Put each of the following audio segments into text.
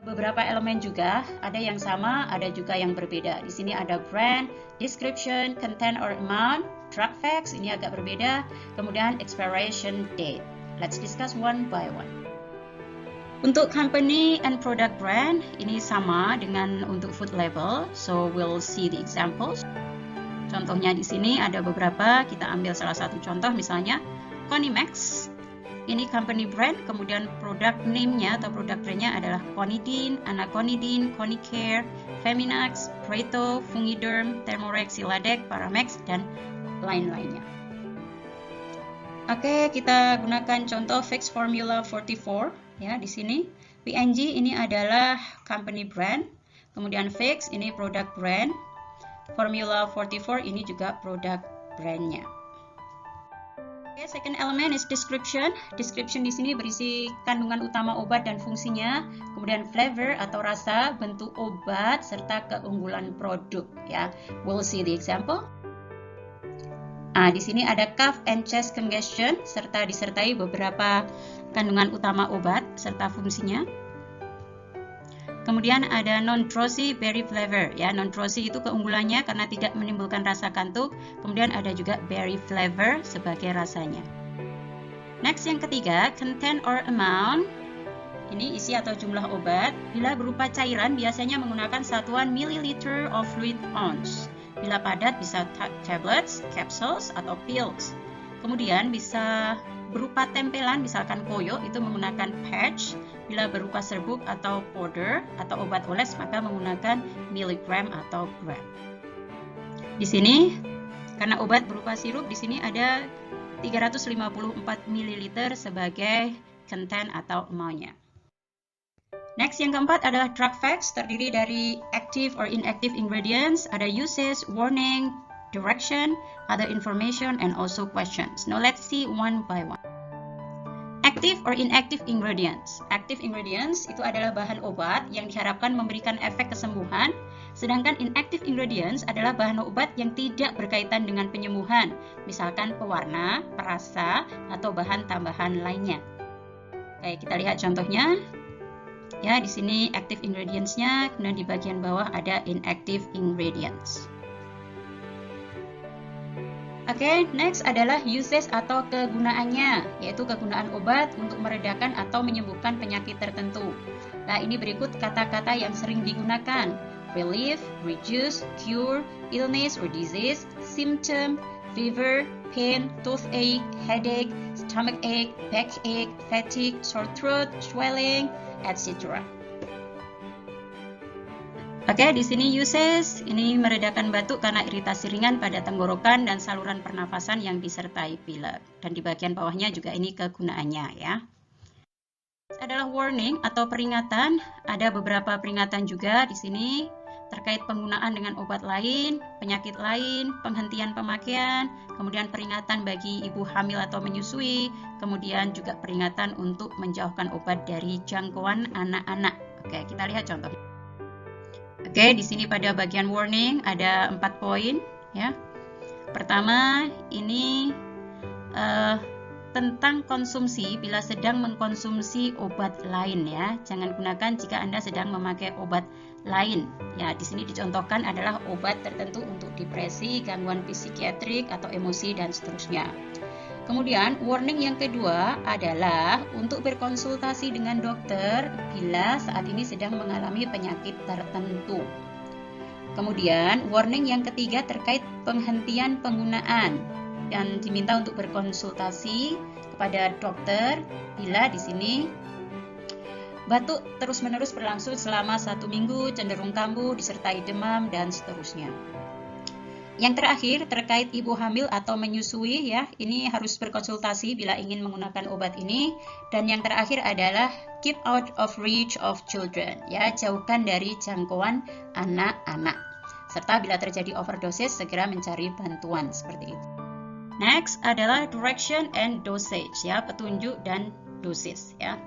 Beberapa elemen juga, ada yang sama, ada juga yang berbeda. Di sini ada brand, description, content or amount, drug facts, ini agak berbeda, kemudian expiration date. Let's discuss one by one. Untuk company and product brand, ini sama dengan untuk food label, so we'll see the examples. Contohnya di sini ada beberapa, kita ambil salah satu contoh misalnya Conimax. Ini company brand, kemudian produk name-nya atau produk brand-nya adalah Conidine, Anaconidine, Conicare, Feminax, Preto, Fungiderm, Thermorex, Siladec, Paramex, dan lain-lainnya. Oke, kita gunakan contoh Fix Formula 44 ya di sini. PNG ini adalah company brand, kemudian Fix ini produk brand, Formula 44 ini juga produk brand-nya. Okay, second element is description. Description di sini berisi kandungan utama obat dan fungsinya, kemudian flavor atau rasa, bentuk obat, serta keunggulan produk. Ya, we'll see the example. Di sini ada cough and chest congestion, serta disertai beberapa kandungan utama obat serta fungsinya. Kemudian ada non-drowsy berry flavor, ya non-drowsy itu keunggulannya karena tidak menimbulkan rasa kantuk. Kemudian ada juga berry flavor sebagai rasanya. Next yang ketiga, content or amount. Ini isi atau jumlah obat. Bila berupa cairan biasanya menggunakan satuan milliliter of fluid ounce. Bila padat bisa tablets, capsules atau pills. Kemudian bisa berupa tempelan, misalkan koyo itu menggunakan patch. Bila berupa serbuk atau powder atau obat oles maka menggunakan miligram atau gram. Di sini karena obat berupa sirup di sini ada 354 ml sebagai content atau amount-nya. Next yang keempat adalah drug facts, terdiri dari active or inactive ingredients, ada uses, warning, direction, other information and also questions. Now let's see one by one. Active or inactive ingredients. Active ingredients itu adalah bahan obat yang diharapkan memberikan efek kesembuhan, sedangkan inactive ingredients adalah bahan obat yang tidak berkaitan dengan penyembuhan, misalkan pewarna, perasa, atau bahan tambahan lainnya. Oke, kita lihat contohnya. Ya, di sini active ingredients-nya, kemudian di bagian bawah ada inactive ingredients. Oke, next adalah uses atau kegunaannya, yaitu kegunaan obat untuk meredakan atau menyembuhkan penyakit tertentu. Nah, ini berikut kata-kata yang sering digunakan. Relief, reduce, cure, illness or disease, symptom, fever, pain, toothache, headache, stomachache, backache, fatigue, sore throat, swelling, etc. Oke, di sini uses, ini meredakan batuk karena iritasi ringan pada tenggorokan dan saluran pernafasan yang disertai pilek. Dan di bagian bawahnya juga ini kegunaannya ya. Adalah warning atau peringatan, ada beberapa peringatan juga di sini terkait penggunaan dengan obat lain, penyakit lain, penghentian pemakaian, kemudian peringatan bagi ibu hamil atau menyusui, kemudian juga peringatan untuk menjauhkan obat dari jangkauan anak-anak. Oke, kita lihat contohnya. Oke, di sini pada bagian warning ada 4 poin ya. Pertama, ini tentang konsumsi bila sedang mengkonsumsi obat lain ya. Jangan gunakan jika Anda sedang memakai obat lain. Ya, di sini dicontohkan adalah obat tertentu untuk depresi, gangguan psikiatrik atau emosi dan seterusnya. Kemudian, warning yang kedua adalah untuk berkonsultasi dengan dokter bila saat ini sedang mengalami penyakit tertentu. Kemudian, warning yang ketiga terkait penghentian penggunaan dan diminta untuk berkonsultasi kepada dokter bila di sini batuk terus-menerus berlangsung selama 1 minggu, cenderung kambuh, disertai demam, dan seterusnya. Yang terakhir terkait ibu hamil atau menyusui ya, ini harus berkonsultasi bila ingin menggunakan obat ini. Dan yang terakhir adalah keep out of reach of children ya, jauhkan dari jangkauan anak-anak. Serta bila terjadi overdosis segera mencari bantuan seperti itu. Next adalah direction and dosage ya, petunjuk dan dosis ya.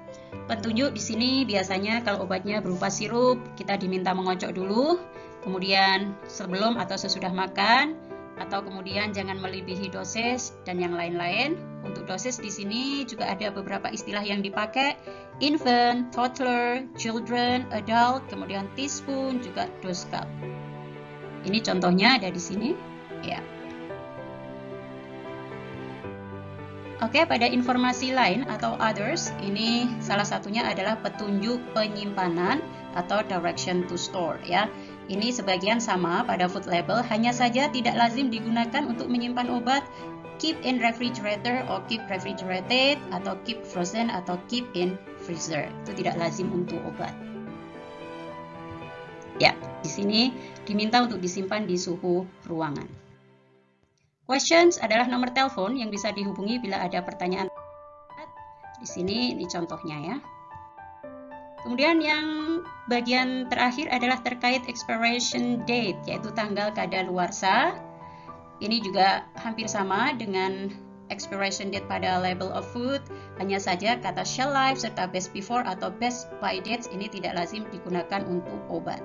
Petunjuk di sini biasanya kalau obatnya berupa sirup, kita diminta mengocok dulu. Kemudian sebelum atau sesudah makan, atau kemudian jangan melebihi dosis dan yang lain-lain. Untuk dosis di sini juga ada beberapa istilah yang dipakai, infant, toddler, children, adult, kemudian teaspoon, juga dose cup. Ini contohnya ada di sini, ya. Oke, pada informasi lain atau others, ini salah satunya adalah petunjuk penyimpanan atau direction to store, ya. Ini sebagian sama pada food label, hanya saja tidak lazim digunakan untuk menyimpan obat. Keep in refrigerator or keep refrigerated, atau keep frozen atau keep in freezer. Itu tidak lazim untuk obat. Ya, di sini diminta untuk disimpan di suhu ruangan. Questions adalah nomor telepon yang bisa dihubungi bila ada pertanyaan. Di sini ini contohnya ya. Kemudian yang bagian terakhir adalah terkait expiration date, yaitu tanggal kadaluarsa. Ini juga hampir sama dengan expiration date pada label of food, hanya saja kata shelf life serta best before atau best by dates ini tidak lazim digunakan untuk obat.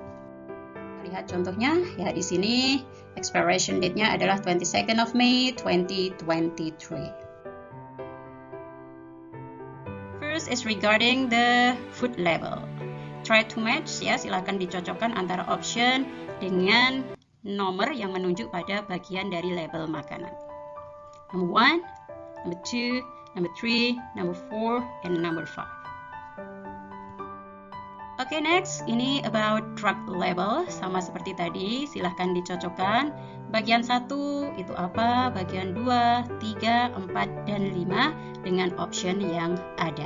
Lihat contohnya ya, di sini expiration date-nya adalah 22nd of May 2023. First is regarding the food label. Try to match ya, silakan dicocokkan antara option dengan nomor yang menunjuk pada bagian dari label makanan. Number 1, number 2, number 3, number 4, and number 5. Oke, next, ini about drug label, sama seperti tadi, silahkan dicocokkan. Bagian 1 itu apa, bagian 2, 3, 4, dan 5 dengan option yang ada.